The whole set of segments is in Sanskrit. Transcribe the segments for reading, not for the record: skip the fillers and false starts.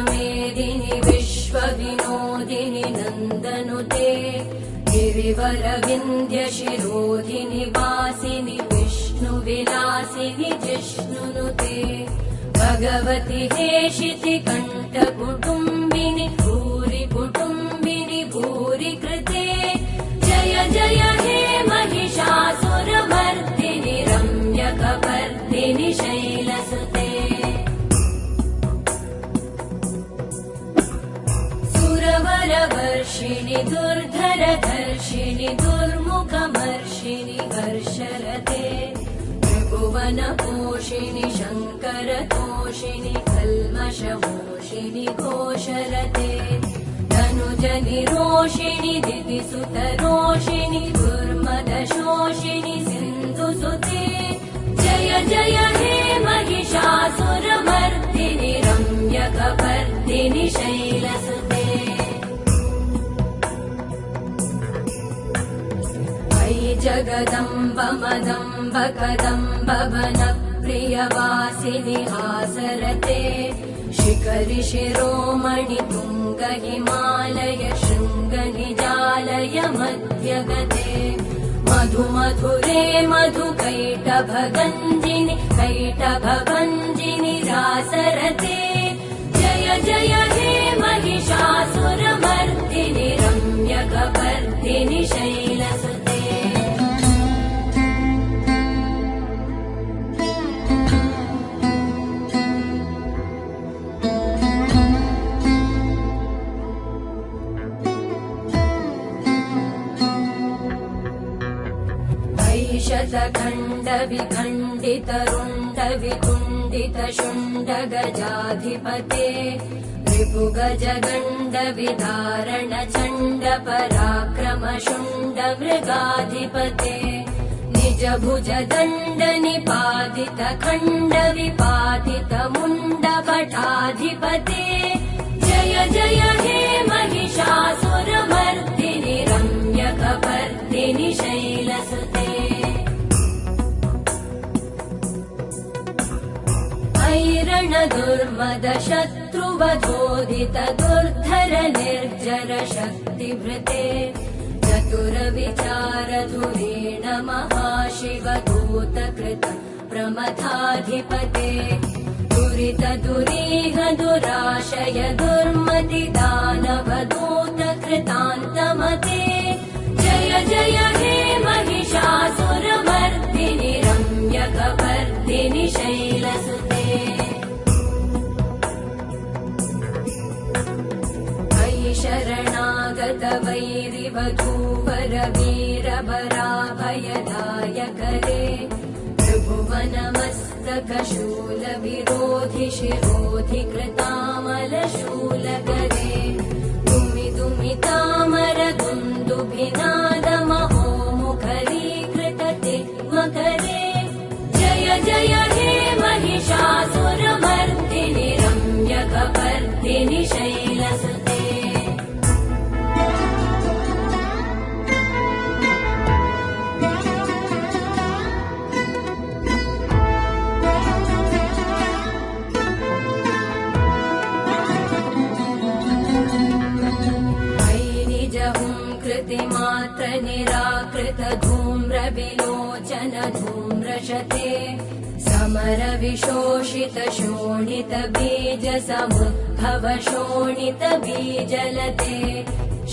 मेदिनि विश्वविनोदिनि नन्दनुते गिरिवरविन्ध्यशिरोधिनि वासिनि विष्णुविलासिनि जिष्णुनुते भगवति हेशिति कण्ठकुटुम्बिनि भूरि कुटुम्बिनि भूरि कृते जय जय हे महिषासुरमर्दिनि रम्यकपर्दिनि शैलसुते सुरवरवर्षिणि दुर्धरधर्षिणि दुर्मुखमर्षिणि हर्षरते त्रिभुवनपोषिणि शङ्करतोषिणि कल्मषमोषिणि घोषरते धनुजनिरोषिणि दितिसुतरोषिणि दुर्मदशोषिणि सिन्धुसुते जय जय हे महिषासुरमर्दिनि रम्यकपर्दिनि शैलसुते अयि जगदम्ब मदम्ब कदम्ब वनप्रियवासिनि हासरते शिखरि शिरोमणि तुङ्ग हिमालय शृङ्गनिजालय मध्यगते मधुमधुरे मधुकैटभगञ्जिनि कैटभभञ्जिनि रासरते जय जय हे महिषासुरमर्दिनि रम्यकपर्दिनि शैलसुते शतखण्ड विखण्डित रुण्ड विकुण्डित शुण्ड गजाधिपते रिपुगज गण्ड विदारण चण्ड पराक्रम शुण्ड मृगाधिपते निज भुज दण्ड निपातित खण्ड विपातित मुण्ड भटाधिपते जय जय हे महिषासुरमर्दिनि रम्यकपर्दिनि शैलसुते ऐरण दुर्मद शत्रुवधोदित दुर्धर निर्जर शक्तिभृते चतुर विचार धुरेण महाशिव दूतकृत प्रमथाधिपते दुरित दुरीह दुराशय दुर्मति दानव दूतकृतान्तमते जय जय हे महिषासुरमर्दिनि रम्यकपर्दिनि शैलसुते शरणागत वैरिवधूवर वीरवराभयदायकरे त्रिभुवनमस्तक शूल विरोधि शिरोधि कृतामलशूलकरे दुमि दुमि तामर दुन्दुभिनाद महोमुखरीकृत तिग्मकरे जय जय हे महिषासुरमर्दिनि रम्यकपर्दिनि शैलसुते मात्र निराकृत धूम्र विलोचन धूम्रशते समर विशोषित शोणित बीज समुद्भव शोणित बीजलते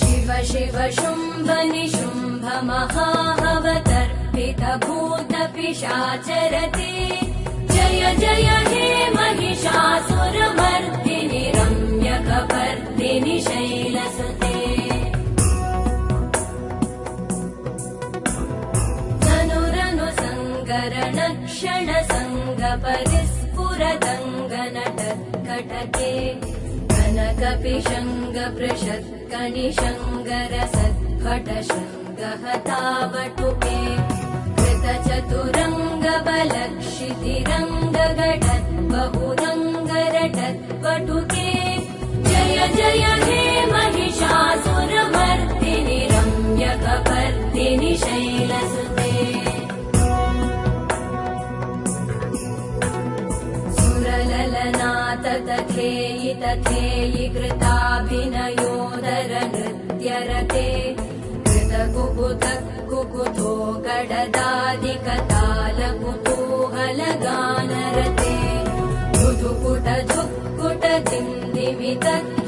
शिव शिव शुम्भ निशुम्भ महाहवतर्पित भूत पिशाचरते जय जय हे महिषासुरमर्दिनि रम्यकपर्दिनि शैलसुते क्षण संग परिस्फुरदङ्गनटत्कटके कनकपिशङ्ग पृषत्कनिशङ्गर सद्भट शृङ्गहतावटुके कृतचतुरङ्ग बलक्षितिरङ्ग गटत् बहुरङ्गरटत्पटुके जय जय हे महिषासुरमर्दिनि रम्यकपर्दिनि शैलसुते सुरललनाथ तथे स्थेयि तथेयि कृताभिनयोदर नृत्यरते कृतकुकुतः कुकुतो गडदादिकतालकुतूहलगानरते मृदुकुट झुक्कुट दिन्दिमितत्